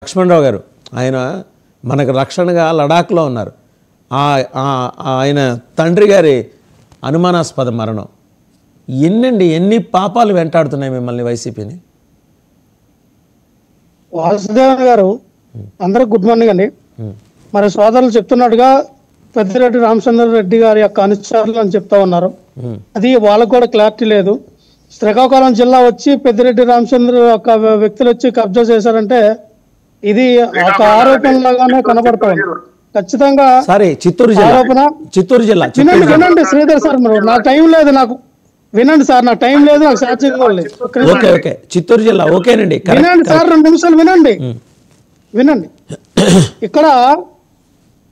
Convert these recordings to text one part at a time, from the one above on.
లక్ష్మణరావు గారు ఆయన మనకు రక్షణగా లడాఖ్లో ఉన్నారు. ఆయన తండ్రి గారి అనుమానాస్పద మరణం. ఎన్ని పాపాలు వెంటాడుతున్నాయి మిమ్మల్ని వైసీపీని? వాసుదేవన్ గారు అందరికి గుడ్ మార్నింగ్ అండి. మరి సోదరులు చెప్తున్నట్టుగా పెద్దిరెడ్డి రామచంద్రారెడ్డి గారి యొక్క అనుచరులు అని చెప్తా ఉన్నారు. అది వాళ్ళకు కూడా క్లారిటీ లేదు. శ్రీకాకుళం జిల్లా వచ్చి పెద్దిరెడ్డి రామచంద్ర ఒక వ్యక్తులు వచ్చి కబ్జా చేశారంటే ఇది ఒక ఆరోపణలాగానే కనబడుతుంది. ఖచ్చితంగా చిత్తూరు జిల్లా వినండి శ్రీధర్ సార్, మీరు నాకు టైం లేదు, నాకు వినండి సార్, నాకు టైం లేదు, నాకు సాధ్యం లేదు. చిత్తూరు జిల్లా ఓకేనండి, వినండి సార్, 2 నిమిషాలు వినండి. ఇక్కడ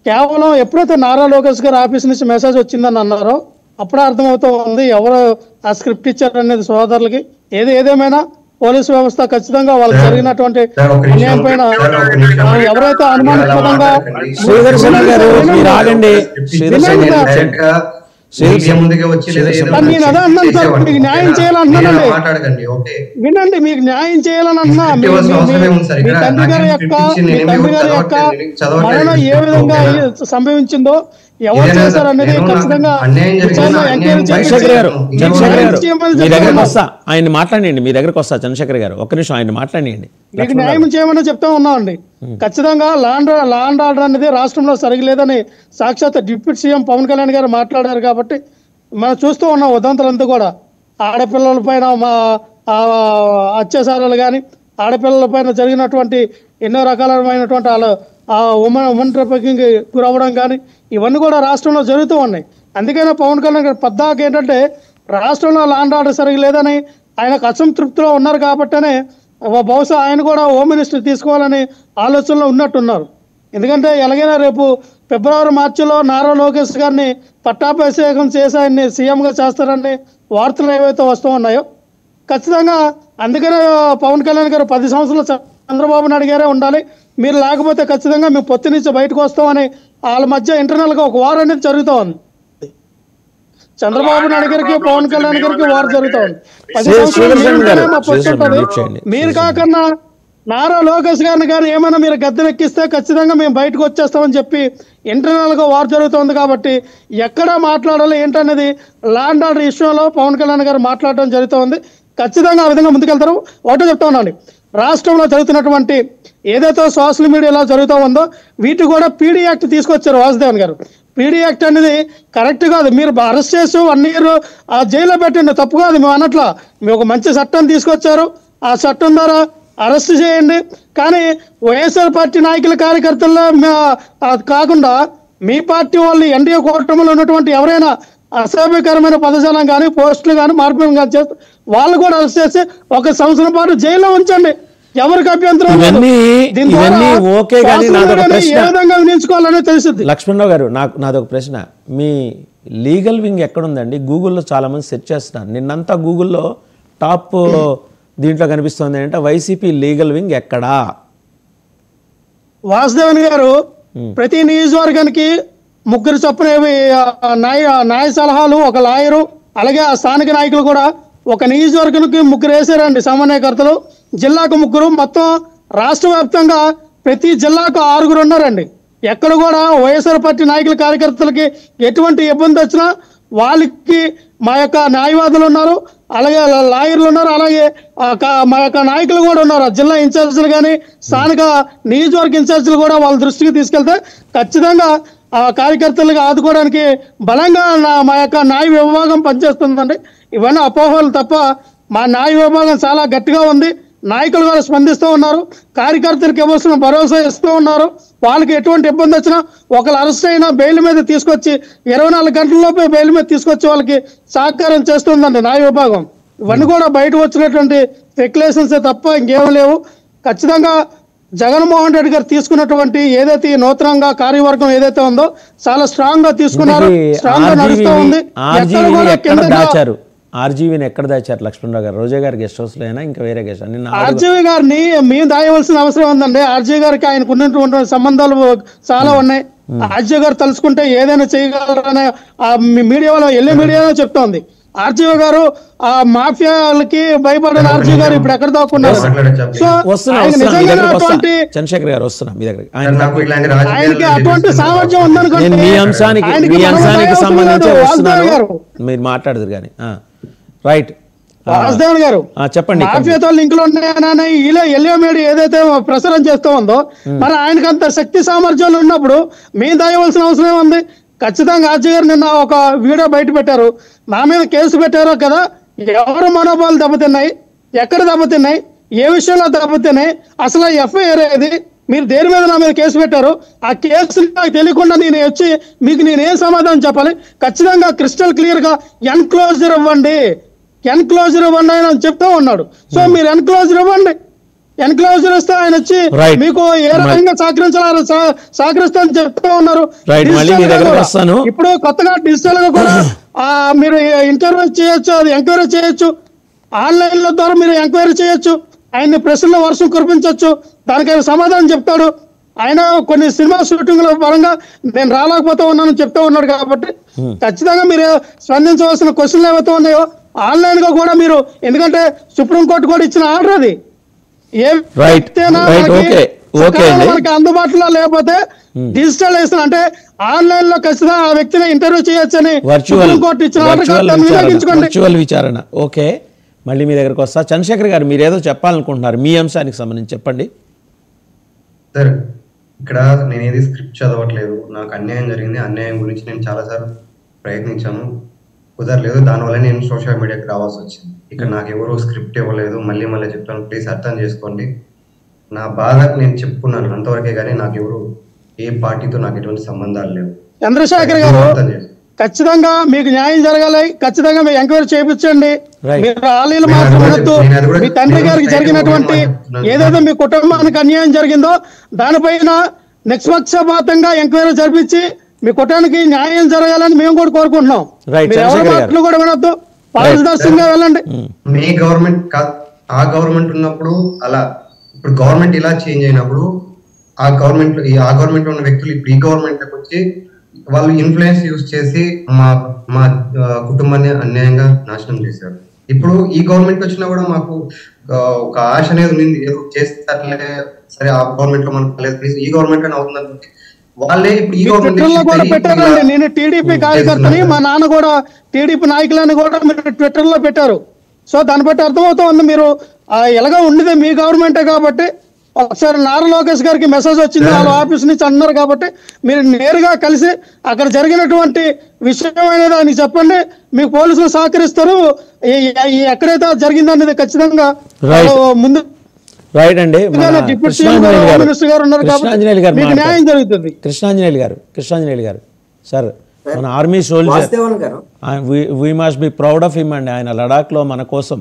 కేవలం ఎప్పుడైతే నారా లోకేష్ గారు ఆఫీస్ నుంచి మెసేజ్ వచ్చిందని అన్నారో అప్పుడే అర్థమవుతూ ఉంది ఎవరు ఆ స్క్రిప్ట్ ఇచ్చారు అనేది సోదరులకి. ఏదేమైనా పోలీసు వ్యవస్థ ఖచ్చితంగా వాళ్ళకి జరిగినటువంటి అన్యాయం పైన ఎవరైతే అనుమానాస్పదంగా నేను అదే అన్నాను సార్, మీకు న్యాయం చేయాలన్నానండి. వినండి, మీకు న్యాయం చేయాలని అన్నా. మీ తండ్రి గారి యొక్క మరణం ఏ విధంగా సంభవించిందో, ఎవరు చేశారు అనేది ఖచ్చితంగా ఆయన మాట్లాడండి. మీ దగ్గరకు వస్తా చంద్రశేఖర్ గారు, ఒక్క నిమిషం ఆయన మాట్లాడండి. మీకు న్యాయం చేయమని చెప్తా ఉన్నామండి. ఖచ్చితంగా లాండ్ ఆర్డర్ అనేది రాష్ట్రంలో సరిగలేదని సాక్షాత్ డిప్యూటీ సీఎం పవన్ కళ్యాణ్ గారు మాట్లాడారు. కాబట్టి మనం చూస్తూ ఉన్నాం ఉదంతులంతా కూడా. ఆడపిల్లల పైన అత్యాచారాలు కానీ, ఆడపిల్లల పైన జరిగినటువంటి ఎన్నో రకాలమైనటువంటి ఉమెన్ ట్రాఫికింగ్ గురవ్వడం కానీ ఇవన్నీ కూడా రాష్ట్రంలో జరుగుతూ ఉన్నాయి. అందుకనే పవన్ కళ్యాణ్ గారు పద్దాక ఏంటంటే రాష్ట్రంలో లాండ్ ఆర్డర్ సరిగ్గా లేదని ఆయనకు అసంతృప్తిలో ఉన్నారు. కాబట్టినే బహుశా ఆయన కూడా హోమ్ మినిస్టర్ తీసుకోవాలని ఆలోచనలో ఉన్నట్టున్నారు. ఎందుకంటే ఎలాగైనా రేపు ఫిబ్రవరి మార్చిలో నారా లోకేష్ గారిని పట్టాభిషేకం చేసి ఆయన్ని సీఎంగా చేస్తారని వార్తలు ఏవైతే వస్తూ ఉన్నాయో ఖచ్చితంగా అందుకనే పవన్ కళ్యాణ్ గారు 10 సంవత్సరాలు చంద్రబాబు నాయుడు గారే ఉండాలి, మీరు లేకపోతే ఖచ్చితంగా మేము పొత్తు నుంచి బయటకు వస్తామని వాళ్ళ మధ్య ఇంటర్నల్గా ఒక వార్ అనేది జరుగుతూ ఉంది. చంద్రబాబు నాయుడు గారికి పవన్ కళ్యాణ్ గారికి వార్ జరుగుతూ ఉంది. 10 సంవత్సరాలు మీరు కాకన్నా నారా లోకేష్ గారిని ఏమైనా మీరు గద్దెనెక్కిస్తే ఖచ్చితంగా మేము బయటకు వచ్చేస్తామని చెప్పి ఇంటర్నల్గా వార్ జరుగుతుంది. కాబట్టి ఎక్కడ మాట్లాడాలి ఏంటనేది ల్యాండ్ ఆర్డర్ ఇష్యూలో పవన్ కళ్యాణ్ గారు మాట్లాడడం జరుగుతుంది. ఖచ్చితంగా ఆ విధంగా ముందుకెళ్తారు. ఒకటే చెప్తా ఉన్నాను, రాష్ట్రంలో జరుగుతున్నటువంటి ఏదైతే సోషల్ మీడియాలో జరుగుతూ ఉందో వీటి కూడా పీడీ యాక్ట్ తీసుకొచ్చారు వాసుదేవన్ గారు. పీడీ యాక్ట్ అనేది కరెక్ట్ కాదు. మీరు అరెస్ట్ చేసి 1 ఇయర్ ఆ జైల్లో పెట్టండి, తప్పు కాదు మేము అనట్లా. మీరు ఒక మంచి చట్టం తీసుకొచ్చారు, ఆ చట్టం ద్వారా అరెస్ట్ చేయండి. కానీ వైఎస్ఆర్ పార్టీ నాయకుల కార్యకర్తల్లో కాకుండా మీ పార్టీ వాళ్ళు ఎన్డీఏ కూటమిలో ఉన్నటువంటి ఎవరైనా అసభ్యకరమైన పదజాలం కానీ పోస్టులు కానీ మార్పులు కానీ చేస్తే వాళ్ళు కూడా అరెస్ట్ చేసి 1 సంవత్సరం పాటు జైల్లో ఉంచండి, ఎవరికి అభ్యంతరం. ఏ విధంగా వినియోగించుకోవాలని తెలుస్తుంది. లక్ష్మణరావు గారు, నాదొక ప్రశ్న, మీ లీగల్ వింగ్ ఎక్కడుందండి? గూగుల్లో చాలా మంది సెర్చ్ చేస్తున్నారు. నిన్నంతా గూగుల్లో టాప్ దీంట్లో కనిపిస్తుంది అంటే వైసీపీ లీగల్ వింగ్ ఎక్కడా? వాసుదేవన్ గారు ప్రతి నియోజకవర్గానికి 3 చొప్పున న్యాయ సలహాలు, 1 లాయరు, అలాగే ఆ స్థానిక నాయకులు కూడా ఒక నియోజకవర్గానికి 3 వేసారండి సమన్వయకర్తలు. జిల్లాకు 3, మొత్తం రాష్ట్ర వ్యాప్తంగా ప్రతి జిల్లాకు 6 ఉన్నారండి. ఎక్కడ కూడా వైఎస్ఆర్ పార్టీ నాయకుల కార్యకర్తలకి ఎటువంటి ఇబ్బంది వచ్చినా వాళ్ళకి మా యొక్క న్యాయవాదులు ఉన్నారు, అలాగే లాయర్లు ఉన్నారు, అలాగే మా యొక్క నాయకులు కూడా ఉన్నారు. జిల్లా ఇన్ఛార్జీలు కానీ స్థానిక నియోజకవర్గ ఇన్ఛార్జీలు కూడా వాళ్ళ దృష్టికి తీసుకెళ్తే ఖచ్చితంగా ఆ కార్యకర్తలకు ఆదుకోవడానికి బలంగా మా యొక్క న్యాయ విభాగం పనిచేస్తుందండి. ఇవన్నీ అపోహలు తప్ప మా న్యాయ విభాగం చాలా గట్టిగా ఉంది. నాయకులు కూడా స్పందిస్తూ ఉన్నారు, కార్యకర్తలకు ఇవ్వాల్సిన భరోసా ఇస్తూ ఉన్నారు. వాళ్ళకి ఎటువంటి ఇబ్బంది వచ్చినా ఒకళ్ళు అరెస్ట్ అయినా బెయిల్ మీద తీసుకొచ్చి 24 గంటల్లోపే బెయిల్ మీద తీసుకొచ్చి వాళ్ళకి సహకారం చేస్తుందండి న్యాయ విభాగం. ఇవన్నీ కూడా బయట వచ్చినటువంటి స్పెక్యులేషన్సే తప్ప ఇంకేం లేవు. ఖచ్చితంగా జగన్మోహన్ రెడ్డి గారు తీసుకున్నటువంటి ఏదైతే నూతనంగా కార్యవర్గం ఏదైతే ఉందో చాలా స్ట్రాంగ్ గా తీసుకున్నారు, స్ట్రాంగ్ గా నడుస్తూ ఉంది. ఆర్జీవీని ఎక్కడ దాచారు లక్ష్మణరావు గారు? రోజా గారి గెస్ట్ హౌస్ లో అయినా ఇంకా వేరే గెస్ట్? ఆర్జీవీ గారిని మేము దాయవలసిన అవసరం ఉందండి. ఆర్జీవీ గారికి ఆయనకు ఉన్నటువంటి సంబంధాలు చాలా ఉన్నాయి. ఆర్జీవీ గారు తలుచుకుంటే ఏదైనా చేయగలరనే మీడియాలో చెప్తోంది. ఆర్జీఓ గారు ఆ మాఫియాలకి భయపడిన ఆర్జీఓ గారు ఇప్పుడు ఎక్కడ దాక్కున్నారు? సో ఆయన నిజంగా అటువంటి చంద్రశేఖర్ గారు వస్తున్నా మీ దగ్గర. ఆయనకి అటువంటి సామర్థ్యం ఉందనుకోండి. మీ అంశానికి సంబంధించి వస్తున్నాను, మీరు మాట్లాడదురు కానీ. రైట్, వాసుదేవన్ గారు చెప్పండి. మాఫియాతో లింకులు ఉన్నాయని ఇలా ఎల్లియో మీడియా ఏదైతే ప్రసారం చేస్తూ ఉందో, మరి ఆయనకు అంత శక్తి సామర్థ్యాలు ఉన్నప్పుడు మేము దయవలసిన అవసరం ఏముంది? ఖచ్చితంగా ఆర్జీ గారు నిన్న ఒక వీడియో బయట పెట్టారు, నా మీద కేసు పెట్టారో కదా, ఎవరు మనోభావాలు దెబ్బతిన్నాయి, ఎక్కడ దెబ్బతిన్నాయి, ఏ విషయంలో దెబ్బతిన్నాయి, అసలు ఎఫ్ఐఆర్ ఏది, మీరు దేని మీద నా మీద కేసు పెట్టారు, ఆ కేసు నాకు తెలియకుండా నేను వచ్చి మీకు నేనేం సమాధానం చెప్పాలి? ఖచ్చితంగా క్రిస్టల్ క్లియర్ గా ఎన్క్లోజర్ ఇవ్వండి, ఎన్క్లోజర్ ఇవ్వండి అని చెప్తూ ఉన్నాడు. సో మీరు ఎన్క్లోజర్ ఇవ్వండి, ఎన్క్లోజర్ ఇస్తే ఆయన వచ్చి మీకు ఏ రకంగా సహకరిస్తామని చెప్తూ ఉన్నారు. ఇప్పుడు కొత్తగా డిజిటల్ గా కూడా మీరు ఇంటర్వ్యూ చేయొచ్చు, అది ఎంక్వైరీ చేయొచ్చు, ఆన్లైన్ లో ద్వారా మీరు ఎంక్వైరీ చేయొచ్చు, ఆయన్ని ప్రశ్నలో వర్షం కురిపించవచ్చు, దానికి ఆయన సమాధానం చెప్తాడు. ఆయన కొన్ని సినిమా షూటింగ్ల పరంగా నేను రాలేకపోతా ఉన్నానని చెప్తూ ఉన్నాడు. కాబట్టి ఖచ్చితంగా మీరు స్పందించవలసిన క్వశ్చన్లు ఏవైతే ఉన్నాయో ఆన్లైన్ గా కూడా మీరు, ఎందుకంటే సుప్రీంకోర్టు కూడా ఇచ్చిన ఆర్డర్ అది, ఏ మనకి అందుబాటులో లేకపోతే డిజిటలైజేషన్ అంటే ఆన్లైన్ లో ఖచ్చితంగా ఆ వ్యక్తిని ఇంటర్వ్యూ చేయొచ్చని సుప్రీంకోర్టు ఇచ్చిన వర్చువల్ విచారణ. ఓకే, మళ్ళీ మీ దగ్గరకు వస్తా. చంద్రశేఖర్ గారు మీరు ఏదో చెప్పాలనుకుంటున్నారు, మీ అంశానికి సంబంధించి చెప్పండి. సార్, ఇక్కడ నేను ఏది స్క్రిప్ట్ చదవట్లేదు, నాకు అన్యాయం జరిగింది, అన్యాయం గురించి నేను చాలాసార్లు ప్రయత్నించాను, కుదరలేదు, దానివల్ల నేను సోషల్ మీడియాకి రావాల్సి వచ్చింది. ఇక్కడ నాకు ఎవరు స్క్రిప్ట్ ఇవ్వలేదు, మళ్ళీ చెప్తాను, ప్లీజ్ అర్థం చేసుకోండి. నా బాధకు నేను చెప్పుకున్నాను అంతవరకే, కానీ నాకు ఎవరు ఏ పార్టీతో నాకు ఎటువంటి సంబంధాలు లేవు. చంద్రశేఖర్ గారు ఖచ్చితంగా మీకు న్యాయం జరగాలి, ఖచ్చితంగా మీరు ఎంక్వైరీ చేయించండి. మీరు ఆలీలు మాత్రం అనొద్దు. మీ తండ్రి గారికి జరిగినటువంటి ఏదైతే మీ కుటుంబానికి అన్యాయం జరిగిందో దానిపైన నిష్పక్షపాతంగా ఎంక్వైరీ జరిపించి మీ కుటుంబానికి న్యాయం జరగాలని మేము కూడా కోరుకుంటున్నాం. మాటలు కూడా వినొద్దు, పారదర్శకంగా వెళ్ళండి. మీ గవర్నమెంట్ ఆ గవర్నమెంట్ ఉన్నప్పుడు అలా, ఇప్పుడు గవర్నమెంట్ ఇలా చేంజ్ అయినప్పుడు ఆ గవర్నమెంట్ ఉన్న వ్యక్తులు ఇప్పుడు ఈ గవర్నమెంట్ వచ్చి వాళ్ళు ఇన్ఫ్లుయెన్స్ యూజ్ చేసి మా కుటుంబాన్ని అన్యాయంగా నాశనం చేశారు. ఇప్పుడు ఈ గవర్నమెంట్ వచ్చినా కూడా మాకు ఒక ఆశ అనేది ఉంది, ఏదో చేస్తారులే, సరే ఆ గవర్నమెంట్ లో మనకు లేదు, ప్లీజ్ ఈ గవర్నమెంట్ అని అవుతుంది. వాళ్ళే ఇప్పుడు ఈ గవర్నమెంట్ పెట్టారండి. నేను టీడీపీ కార్యకర్తని, మా నాన్న కూడా టీడీపీ నాయకులని కూడా మీరు ట్విట్టర్ లో పెట్టారు. సో దాన్ని బట్టి అర్థమవుతుంది మీరు ఎలాగా ఉండేది మీ గవర్నమెంటే. కాబట్టి ఒకసారి నారా లోకేష్ గారికి మెసేజ్ వచ్చింది వాళ్ళ ఆఫీస్ నుంచి అన్నారు. కాబట్టి మీరు నేరుగా కలిసి అక్కడ జరిగినటువంటి విషయం అనేది ఆయన చెప్పండి, మీకు పోలీసులు సహకరిస్తారు. ఎక్కడైతే జరిగిందనేది ఖచ్చితంగా ముందు రైట్ అండి. కృష్ణాంజనేయులు గారు సార్, మన army soldier, we must be proud of him అండి. ఆయన లడాఖ్లో మన కోసం